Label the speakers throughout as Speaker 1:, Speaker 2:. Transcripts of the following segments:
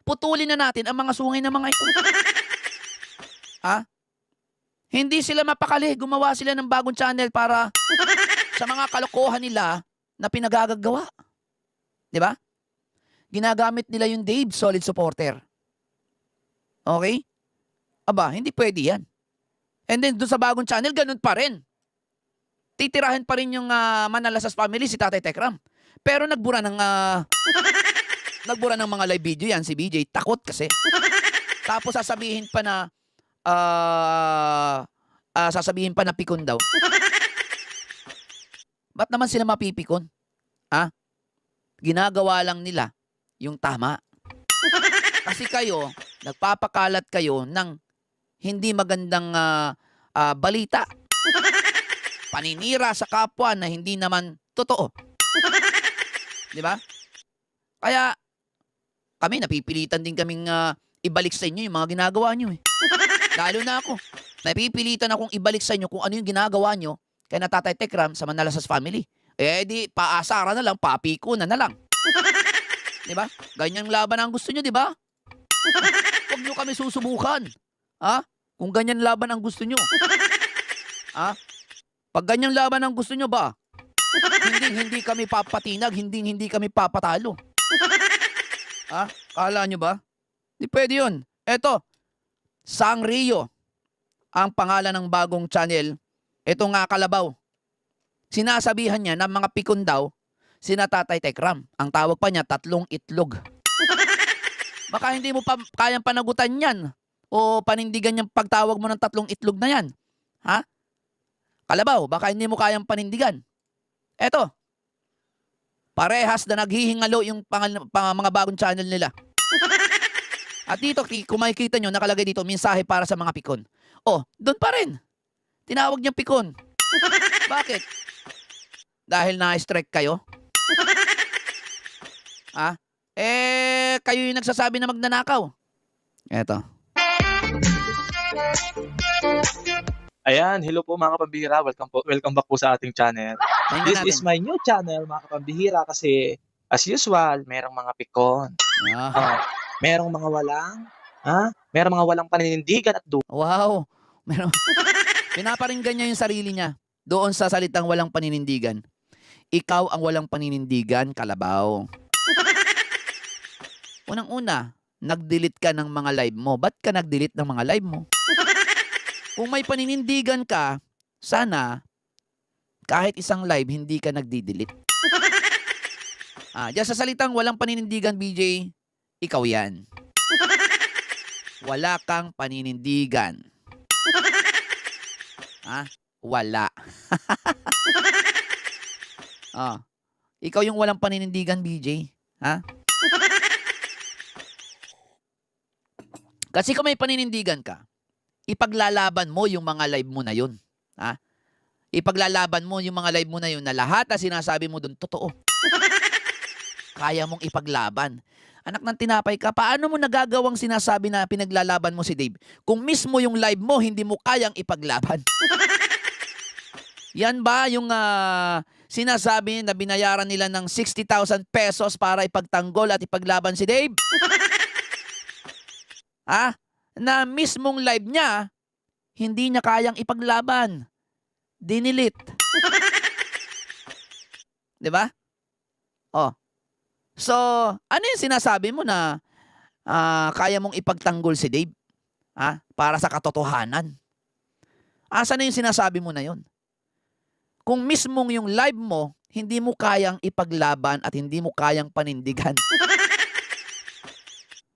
Speaker 1: Putulin na natin ang mga sungay ng mga ito. Ha? Hindi sila mapakali. Gumawa sila ng bagong channel para sa mga kalokohan nila na pinagagagawa. Di ba? Ginagamit nila yung Dave, solid supporter. Okay? Aba, hindi pwede yan. And then, doon sa bagong channel, ganun pa rin. Titirahin pa rin yung Manalasas family, si Tatay Tekram. Pero nagbura ng mga live video yan, si BJ. Takot kasi. Tapos sasabihin pa na pikon daw. Ba't naman sila mapipikon? Ha? Ginagawa lang nila yung tama. Kasi kayo, nagpapakalat kayo ng hindi magandang balita. Paninira sa kapwa na hindi naman totoo. Di ba? Kaya, kami, napipilitan din kaming ibalik sa inyo yung mga ginagawa nyo eh. Lalo na ako. Napipilitan akong ibalik sa inyo kung ano yung ginagawa nyo kay na Tatay Tekram sa Manalasas family. Eh di, paasara na lang, papiko na lang. Di ba? Ganyang laban ang gusto nyo, di ba? Huwag nyo kami susubukan. Ha? Kung ganyan laban ang gusto nyo. Ha? Pag ganyang laban ang gusto nyo ba, hindi kami papatinag, hindi kami papatalo. Ha? Kala nyo ba? Di pwede yun. Eto, Sang Rio, ang pangalan ng bagong channel. Ito nga Kalabaw. Sinasabihan niya ng mga pikon daw, sina Tatay Tekram. Ang tawag pa niya, 3 itlog. Baka hindi mo pa kayang panagutan yan o panindigan yung pagtawag mo ng 3 itlog na yan. Ha? Kalabaw, baka hindi mo kayang panindigan. Eto, parehas na naghihingalo yung mga bagong channel nila. At dito, kung makikita nyo, nakalagay dito, mensahe para sa mga pikon. Oh, doon pa rin. Tinawag niyang pikon. Bakit? Dahil na-strike kayo? Ha? Kayo yung nagsasabi na magnanakaw. Eto.
Speaker 2: Ayan, hello po mga kapambihira. Welcome back po sa ating channel. This is my new channel mga kapambihira kasi as usual, merong mga pikon. Merong mga merong mga walang paninindigan at
Speaker 1: Wow. Pinaparinggan niya yung sarili niya doon sa salitang walang paninindigan. Ikaw ang walang paninindigan, Kalabaw. Unang-una, nag-delete ka ng mga live mo. Ba't ka nag-delete ng mga live mo? Kung may paninindigan ka, sana kahit isang live hindi ka nagdi-delete. Diyan sa salitang walang paninindigan, BJ, ikaw yan. Wala kang paninindigan. Wala. Ikaw yung walang paninindigan, BJ. Ha? Kasi kung may paninindigan ka, ipaglalaban mo yung mga live mo na yun. Ha? Ipaglalaban mo yung mga live mo na yun na lahat na sinasabi mo dun, totoo. Kaya mong ipaglaban. Anak ng tinapay ka, paano mo nagagawang sinasabi na pinaglalaban mo si Dave? Kung mismo yung live mo, hindi mo kayang ipaglaban. Yan ba yung sinasabi na binayaran nila ng 60,000 pesos para ipagtanggol at ipaglaban si Dave? Na mismong live niya, hindi niya kayang ipaglaban. Dinilit. Diba? So, ano yung sinasabi mo na kaya mong ipagtanggol si Dave? Para sa katotohanan? Asa na yung sinasabi mo na yun? Kung mismong yung live mo, hindi mo kayang ipaglaban at hindi mo kayang panindigan.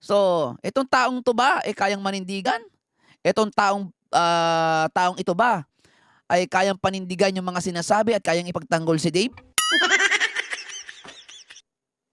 Speaker 1: So, itong taong to ba ay kayang manindigan? Itong taong ito ba ay kayang panindigan yung mga sinasabi at kayang ipagtanggol si Dave?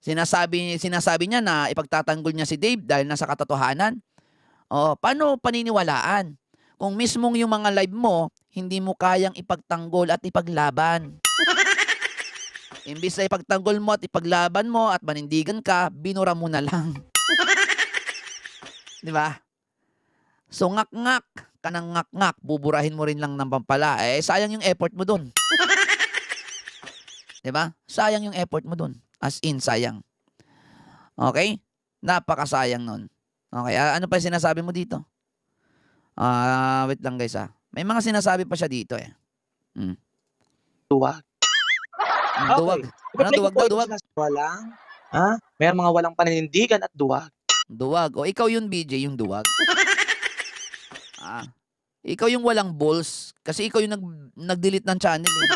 Speaker 1: Sinasabi niya na ipagtatanggol niya si Dave dahil nasa katotohanan. Paano paniniwalaan? Kung mismong yung mga live mo, hindi mo kayang ipagtanggol at ipaglaban. Imbis na ipagtanggol mo at ipaglaban mo at manindigan ka, binura mo na lang. Di ba? So ngak-ngak ka ng ngak-ngak, buburahin mo rin lang ng pampala. Sayang yung effort mo dun. Di ba? Sayang yung effort mo dun. As in, sayang. Okay? Napakasayang nun. Okay, ano pa yung sinasabi mo dito? Wait lang guys May mga sinasabi pa siya dito eh.
Speaker 2: Duwag.
Speaker 1: Duwag.
Speaker 2: Okay.
Speaker 1: Anong duwag daw? Duwag?
Speaker 2: Walang, may mga walang paninindigan at duwag.
Speaker 1: Duwag. O ikaw yun, BJ, yung duwag. Ikaw yung walang balls. Kasi ikaw yung nag-delete ng channel eh.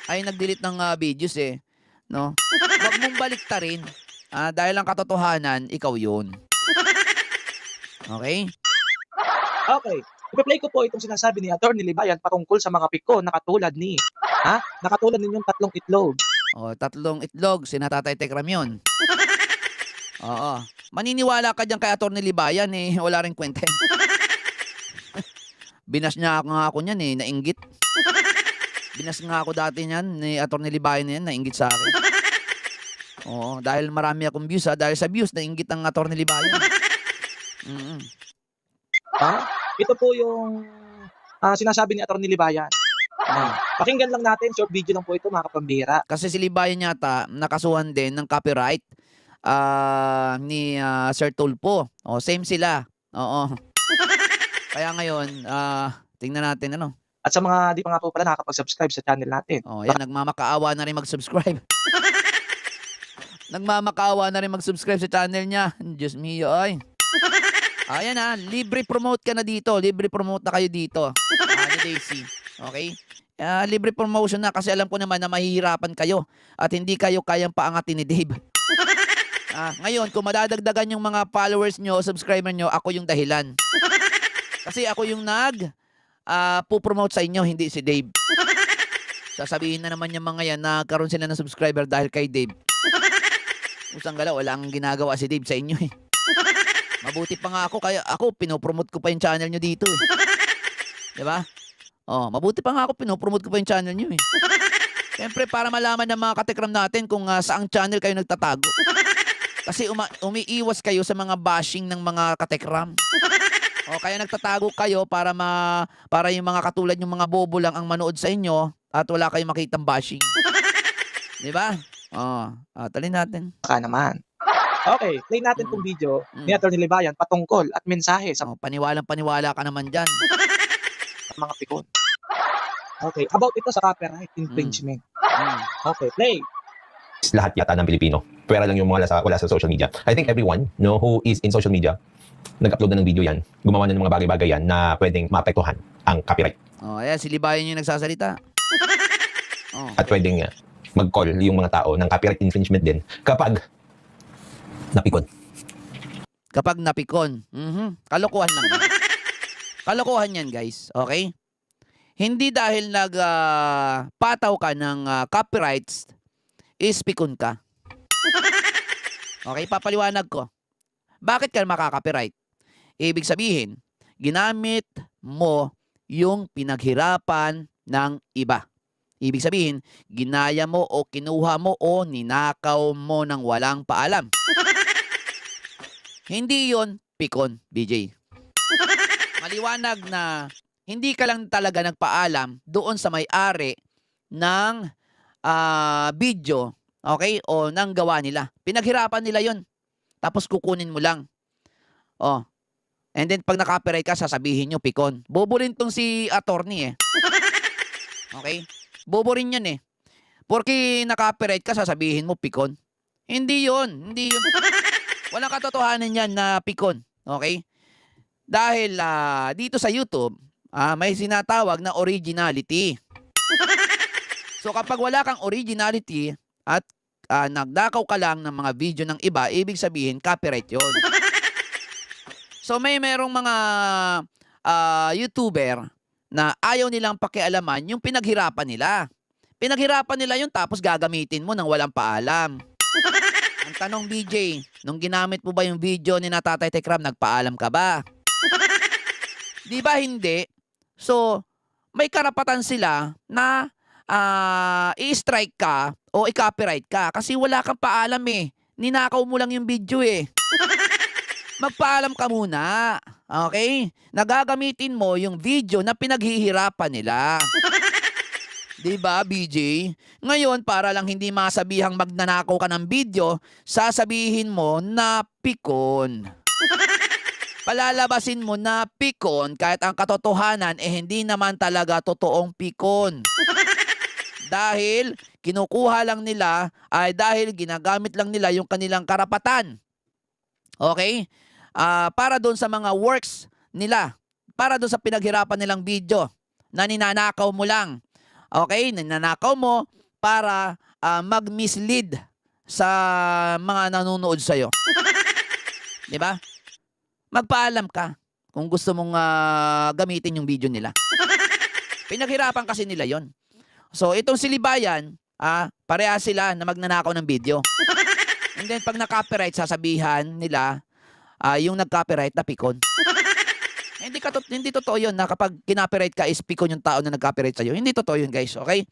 Speaker 1: Ay, nag-delete ng videos eh. No? Huwag mong baliktarin. Dahil ang katotohanan, ikaw yun. Okay?
Speaker 2: Okay. Ipa-play ko po itong sinasabi ni Atty. Libayan patungkol sa mga pikon na katulad ni, nakatulad ninyong 3 itlog.
Speaker 1: 3 itlog, sinatatay Tekram yun. Oo. Maniniwala ka dyan kay Atty. Libayan eh. Wala rin kwenta. Binas niya ako niyan eh, nainggit. Binas nga ako dati niyan, ni Atty. Libayan na yan, nainggit sa akin. Oo, dahil marami akong views dahil sa views, nainggit ang Atty. Libayan.
Speaker 2: Ito po yung sinasabi ni Atty. Libayan. Pakinggan lang natin, short video lang po ito mga kapambira.
Speaker 1: Kasi si Libayan yata, nakasuhan din ng copyright ni Sir Tulpo. Same sila. Oo. Kaya ngayon, tingnan natin ano.
Speaker 2: At sa mga di pa nga po pala nakakapag-subscribe sa channel natin.
Speaker 1: Yan, nagmamakaawa na rin mag-subscribe. Nagmamakaawa na rin mag-subscribe sa channel niya. Diyos mio, ay. Ayan libre promote ka na dito. Libre promote na kayo dito. Ni Daisy. Okay? Libre promotion na kasi alam ko naman na mahihirapan kayo at hindi kayo kayang paangatin ni Dave. Ngayon, kung madadagdagan yung mga followers nyo, subscriber nyo, ako yung dahilan. Kasi ako yung pupromote sa inyo, hindi si Dave. Sasabihin na naman yung mga yan na karoon sila ng subscriber dahil kay Dave. Usang galaw, wala ang ginagawa si Dave sa inyo eh. Mabuti pa nga ako, kaya ako pinopromote ko pa yung channel nyo dito eh. Diba? Mabuti pa nga ako pinopromote ko pa yung channel nyo eh. Siyempre para malaman ng mga katekram natin kung saang channel kayo nagtatago. Kasi umiiwas kayo sa mga bashing ng mga katekram. Kaya nagtatago kayo para yung mga katulad yung mga bobo lang ang manood sa inyo at wala kayong makitang bashing. Diba? Talin natin.
Speaker 2: Baka naman. Okay, play natin tong video ni Atty. Libayan patungkol at mensahe sa
Speaker 1: paniwalang-paniwala ka naman dyan.
Speaker 2: Mga pikon. Okay, about ito sa copyright infringement. Okay, play.
Speaker 3: Lahat yata ng Pilipino. Pwera lang yung mga wala sa social media. I think everyone who is in social media, nag-upload na ng video yan, gumawa na ng mga bagay-bagay yan na pwedeng maapektuhan ang copyright.
Speaker 1: Ayan, si Libayan yung nagsasalita.
Speaker 3: At pwedeng mag-call yung mga tao ng copyright infringement din kapag napikon.
Speaker 1: Kapag napikon. Kalokohan lang. Kalokohan yan, guys. Okay? Hindi dahil nagpataw ka ng copyrights, is pikon ka. Okay? Papaliwanag ko. Bakit ka makaka-copyright? Ibig sabihin, ginamit mo yung pinaghirapan ng iba. Ibig sabihin, ginaya mo o kinuha mo o ninakaw mo ng walang paalam. Hindi yon pikon, BJ. Maliwanag na hindi ka lang talaga nagpaalam doon sa may-ari ng video, okay? O ng gawa nila. Pinaghirapan nila yon. Tapos kukunin mo lang. And then pag na-copyright ka, sasabihin nyo, pikon. Bobo rin tong si attorney eh. Okay? Bobo rin yan eh. Porque na-copyright ka, sasabihin mo, pikon. Hindi yun. Hindi yun. Walang katotohanan yan na pikon. Okay? Dahil dito sa YouTube, may sinatawag na originality. So kapag wala kang originality at nagdakaw ka lang ng mga video ng iba, ibig sabihin copyright yun. So merong mga YouTuber na ayaw nilang pakialaman yung pinaghirapan nila. Pinaghirapan nila yun tapos gagamitin mo nang walang paalam. Ang tanong, BJ, nung ginamit mo ba yung video ni Tatay Tekram, nagpaalam ka ba? Di ba hindi? So, may karapatan sila na i-strike ka o i-copyright ka kasi wala kang paalam eh. Ninakaw mo lang yung video eh. Magpaalam ka muna. Okay? Nagagamitin mo yung video na pinaghihirapan nila. Diba, BJ? Ngayon, para lang hindi masabihang magnanakaw ka ng video, sasabihin mo na pikon. Palalabasin mo na pikon kahit ang katotohanan hindi naman talaga totoong pikon. Dahil kinukuha lang nila ay dahil ginagamit lang nila yung kanilang karapatan. Okay? Para doon sa mga works nila. Para doon sa pinaghirapan nilang video na ninanakaw mo lang. Okay, nananakaw mo para mag-mislead sa mga nanonood sa'yo. Di ba? Magpaalam ka kung gusto mong gamitin yung video nila. Pinaghirapan kasi nila yon. So, itong si Libayan, pareha sila na magnanakaw ng video. And then, pag na-copyright, sasabihan nila yung nag-copyright na pikon. Hindi totoo yun na kapag kinopyright ka is pikon yung tao na nag-copyright sa'yo. Hindi totoo yun, guys. Okay?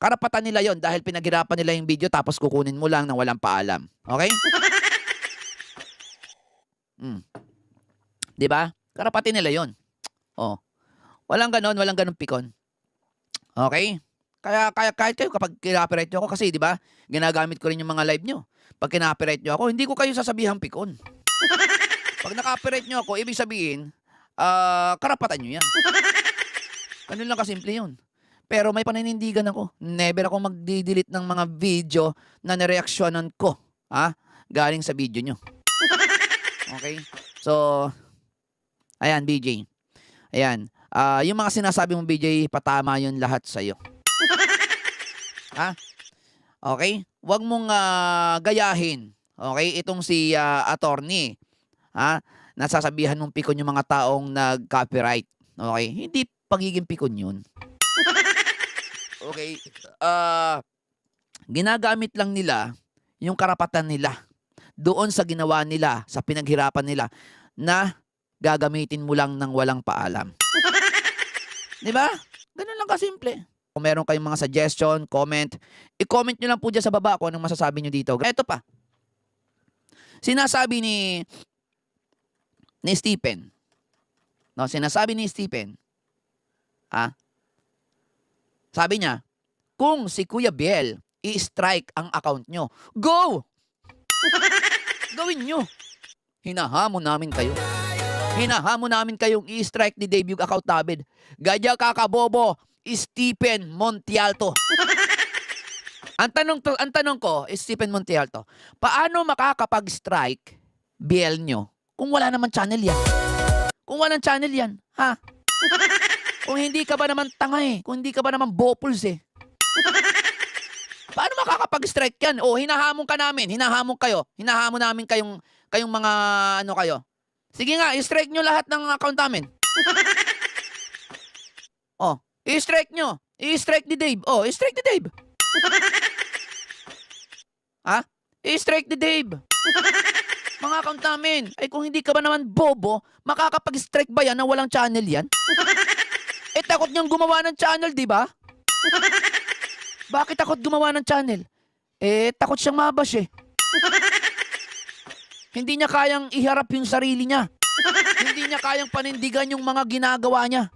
Speaker 1: Karapatan nila yon dahil pinaghirapan nila yung video tapos kukunin mo lang nang walang paalam. Okay? Diba? Karapatan nila yon. Oh. Walang ganun pikon. Okay? Kaya kahit kayo kapag kinopyright nyo ako kasi, diba? Ginagamit ko rin yung mga live nyo. Pag kinopyright nyo ako, hindi ko kayo sasabihang pikon. Pag na-copyright nyo ako, ibig sabihin, karapatan nyo yan. Ganun lang kasimple yun. Pero may paninindigan ako. Never ako magdi-delete ng mga video na nireaksyonan ko. Galing sa video nyo. Okay? So, ayan, BJ. Ayan. Yung mga sinasabi mong BJ, patama yun lahat sa'yo. Okay? Huwag mong gayahin. Okay? Itong si attorney. Nasasabihan mong pikon yung mga taong nag-copyright. Okay? Hindi pagiging pikon yun. Okay? Ginagamit lang nila yung karapatan nila doon sa ginawa nila, sa pinaghirapan nila na gagamitin mo lang ng walang paalam. Diba? Ganun lang kasimple. Kung meron kayong mga suggestion, comment, i-comment nyo lang po dyan sa baba kung anong masasabi nyo dito. Ito pa. Sinasabi ni Stephen. No, sinasabi ni Stephen. Sabi niya, kung si Kuya Biel i-strike ang account nyo, go! Gawin nyo. Hinahamon namin kayo. Hinahamon namin kayong i-strike ni Dave yung account namin. Gadya kakabobo, Stephen Montialto. Ang tanong ko, Stephen Montialto, paano makakapag-strike Biel nyo kung wala naman channel yan? Kung walang channel yan, Kung hindi ka ba naman tanga kung hindi ka ba naman bopuls paano makakapag-strike yan? Hinahamon ka namin, hinahamon kayo, hinahamon namin kayong mga ano kayo. Sige nga, i-strike nyo lahat ng account namin. I-strike nyo. I-strike ni Dave. I-strike ni Dave. I-strike ni Dave. Mga account namin. Ay kung hindi ka ba naman bobo, makakapag-strike ba yan na walang channel yan? Takot niyang gumawa ng channel, di ba? Bakit takot gumawa ng channel? Takot siyang mabash Hindi niya kayang iharap yung sarili niya. Hindi niya kayang panindigan yung mga ginagawa niya.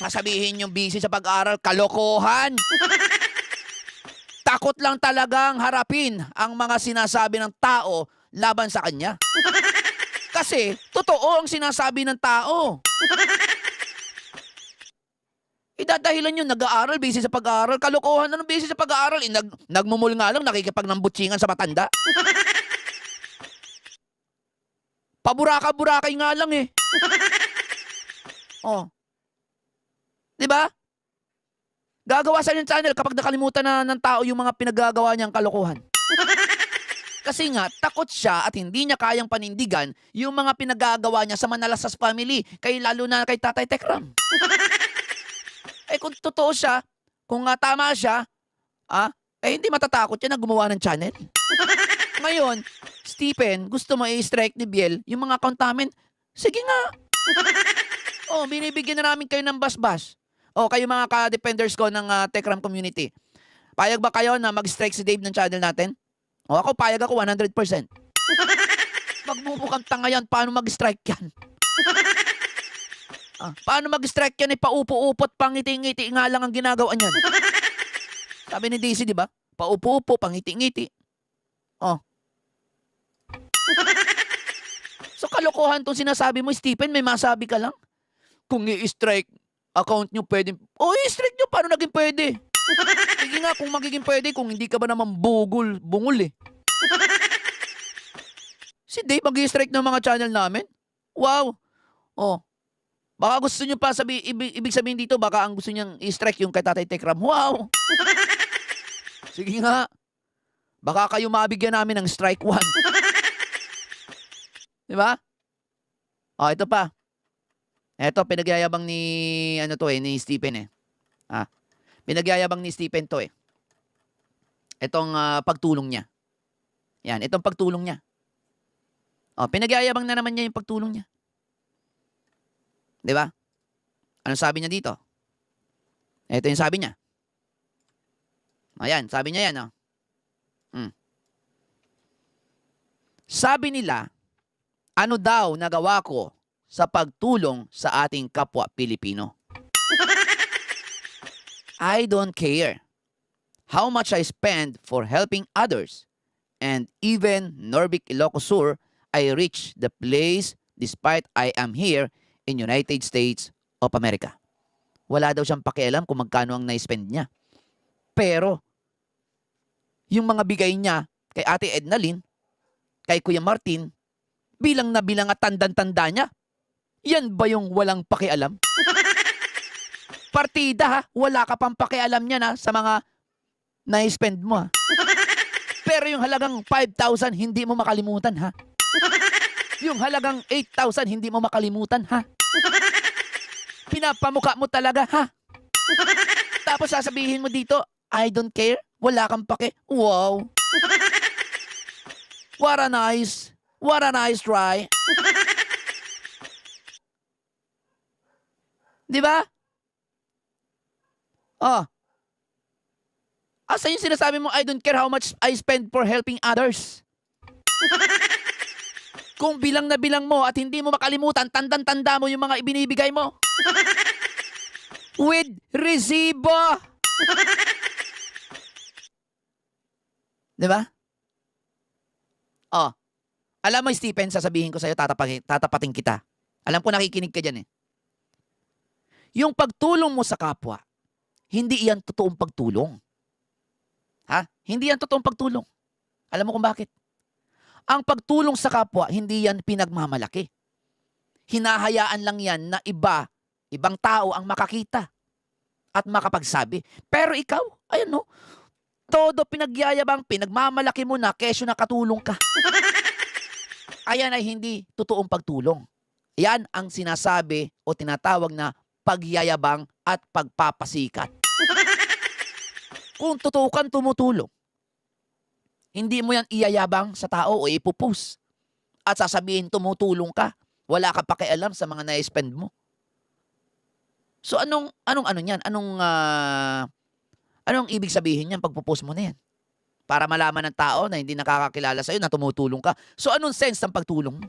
Speaker 1: Sasabihin yung busy sa pag-aaral, kalokohan. Takot lang talagang harapin ang mga sinasabi ng tao laban sa kanya. Kasi, totoo ang sinasabi ng tao. Idadahilan yun, nag-aaral, busy sa pag-aaral. Kalokohan, anong busy sa pag-aaral? Nagmumul nga lang, nakikipagnambutsingan sa matanda. Paburaka-burakay nga lang Diba? Gagawa sa yung channel kapag nakalimutan na ng tao yung mga pinagagawa niyang kalokohan. Kasi nga, takot siya at hindi niya kayang panindigan yung mga pinagagawa niya sa Manalasas family, lalo na kay Tatay Tekram. Kung totoo siya, kung tama siya, hindi matatakot siya na gumawa ng channel. Ngayon, Stephen, gusto mo i-strike ni Biel yung mga account namin? Sige nga. Binibigyan na namin kayo ng bas-bas. Kayo mga ka-defenders ko ng Tekram community. Payag ba kayo na mag-strike si Dave ng channel natin? Ako, payag ako 100%. Magmumukang tanga yan, paano mag-strike yan? Paano mag-strike yan? Paupo-upot, pangiti-ngiti nga lang ang ginagawa niyan. Sabi ni Daisy, di ba? Paupo-upo, pangiti-ngiti. Oh. So kalokohan tong sinasabi mo, Stephen, may masabi ka lang. Kung i-strike account nyo, pwede. I-strike nyo, paano naging pwede? Sige nga, kung magiging pwede, kung hindi ka ba naman bungol eh. Si Dave mag-i-strike ng mga channel namin? Wow. Oh. Baka gusto nyo pa ibig sabihin dito, baka ang gusto niyang i-strike yung kay Tatay Tekram. Wow. Sige nga. Baka kayo mabigyan namin ng strike 1. Di ba? Ito pa. Ito, pinagyayabang ni, ni Stephen eh. Pinagyayabang ni Stephen to eh. Itong pagtulong niya. Yan, itong pagtulong niya. Pinagyayabang na naman niya yung pagtulong niya. Di ba? Anong sabi niya dito? Ito yung sabi niya. Ayan, sabi niya yan. Sabi nila, ano daw nagawa ko sa pagtulong sa ating kapwa Pilipino? I don't care how much I spend for helping others. And even Norbic Ilocos Sur, I reach the place despite I am here in United States of America. Wala daw siyang pakialam kung magkano ang na-spend niya. Pero, yung mga bigay niya kay Ate Ednalyn, kay Kuya Martin, bilang na bilang at tandang-tanda niya, yan ba yung walang pakialam? Partida ha, wala ka pang pakialam niya na sa mga na-spend mo ha. Pero yung halagang 5,000, hindi mo makalimutan ha. Yung halagang 8,000, hindi mo makalimutan ha. Pinapamukha mo talaga ha. Tapos sasabihin mo dito, I don't care, wala kang pake. Wow. What a nice try. Di ba? Asa yung sinasabi mo, I don't care how much I spend for helping others. Kung bilang na bilang mo at hindi mo makalimutan, tandang-tanda mo yung mga ibinibigay mo. With resibo. Diba? Alam mo, Stephen, sasabihin ko sa'yo, tatapatin kita. Alam ko nakikinig ka dyan eh. Yung pagtulong mo sa kapwa, hindi iyan totoong pagtulong. Hindi yan totoong pagtulong. Alam mo kung bakit? Ang pagtulong sa kapwa, hindi yan pinagmamalaki. Hinahayaan lang yan na ibang tao ang makakita at makapagsabi. Pero ikaw, ayan no, todo pinagyayabang, pinagmamalaki mo na kesyo nakatulong ka. Ayan ay hindi totoong pagtulong. Yan ang sinasabi o tinatawag na pagyayabang at pagpapasikat. Kung totoo kang tumutulong, hindi mo yan iyayabang sa tao o ipupost. At sasabihin tumutulong ka. Wala ka pakialam sa mga na-spend mo. So anong yan? Anong ibig sabihin yan pagpupost mo na yan? Para malaman ng tao na hindi nakakakilala sa'yo na tumutulong ka. So anong sense ng pagtulong mo?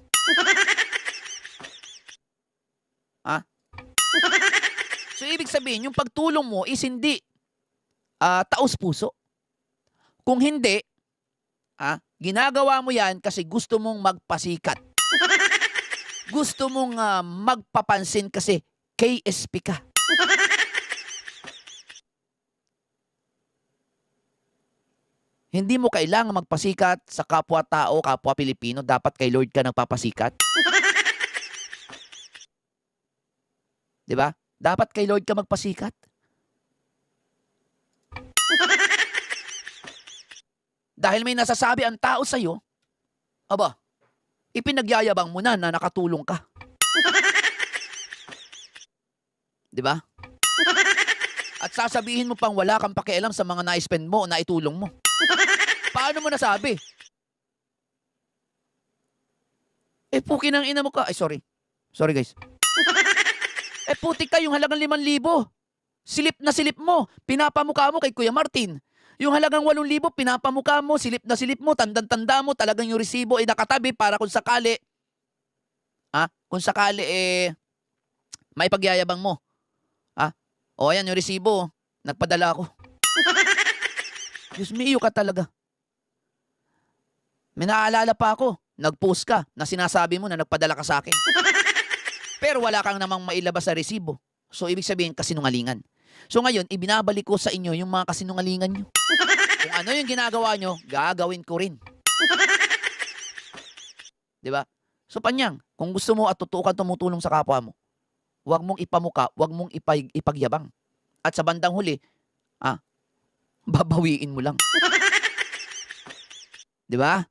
Speaker 1: So ibig sabihin, yung pagtulong mo is hindi taos puso. Kung hindi, ginagawa mo yan kasi gusto mong magpasikat. Gusto mong magpapansin kasi KSP ka. Hindi mo kailangan magpasikat sa kapwa-tao, kapwa Pilipino. Dapat kay Lord ka nagpapasikat. Diba? Dapat kay Lord ka magpasikat. Dahil may nasasabi ang tao sa'yo, ipinagyayabang mo na nakatulong ka. Diba? At sasabihin mo pang wala kang pakialam sa mga na-spend mo o naitulong mo. Paano mo nasabi? Puki ng ina mo ka. Ay, sorry. Sorry, guys. Putik ka yung halagang 5,000. Silip na silip mo. Pinapamukha mo kay Kuya Martin. Yung halagang 8,000, pinapamukha mo, silip na silip mo, tandang-tanda mo, talagang yung resibo ay nakatabi para kung sakali, Maipagyayabang mo. O ayan yung resibo. Nagpadala ako. Diyos mio ka talaga. May naaalala pa ako. Nag-post ka na sinasabi mo na nagpadala ka sa akin. Pero wala kang namang mailabas sa resibo. So, ibig sabihin, kasinungalingan. So, ngayon, ibinabalik ko sa inyo yung mga kasinungalingan nyo. Kung ano yung ginagawa nyo, gagawin ko rin. Diba? So, Panyang, kung gusto mo at totoo kang tumutulong sa kapwa mo, huwag mong ipamuka, huwag mong ipagyabang. At sa bandang huli, babawiin mo lang. Diba?